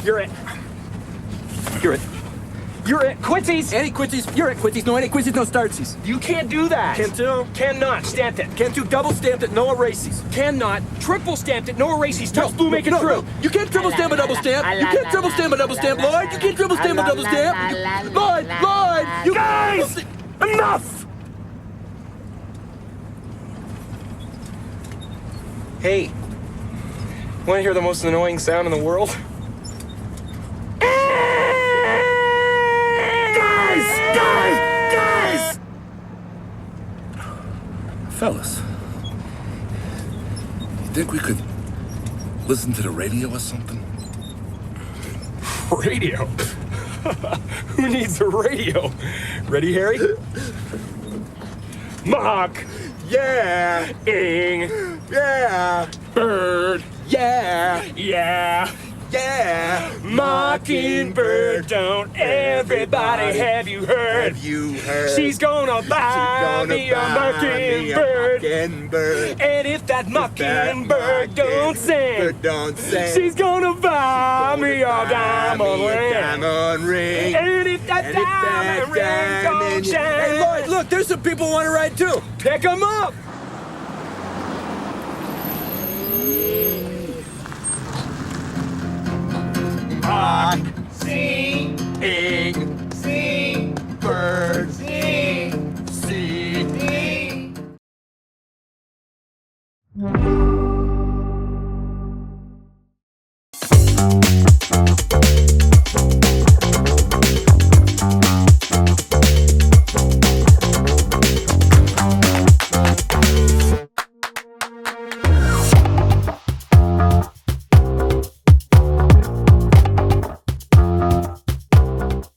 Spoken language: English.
You're it. You're it. You're it. Quincy's. Any quincies? You're it, quincies. No any quincies, no startsies. You can't do that. Can't do? Cannot. Stamped it. Can't do double stamped it, no erases. Cannot. Triple stamped it. No erases. Touch blue, make it true. You can't triple stamp a double stamp. You can't triple stamp a double stamp, Lloyd. You can't triple stamp a double stamp. Lloyd, you Guys! Enough! Hey, want to hear the most annoying sound in the world? Guys! Fellas, you think we could listen to the radio or something? Radio? Who needs a radio? Ready, Harry? Mock. Yeah. Ing. Yeah. Bird. Yeah. Yeah. Yeah. Mockingbird, don't everybody have you heard? Have you heard? She's gonna buy me a mockingbird. And if that mockingbird don't sing, she's gonna buy me a diamond ring. And if that diamond ring don't shine. Hey, Lloyd, look, there's some people who want to ride too. Pick 'em up. Sing, bird, sing.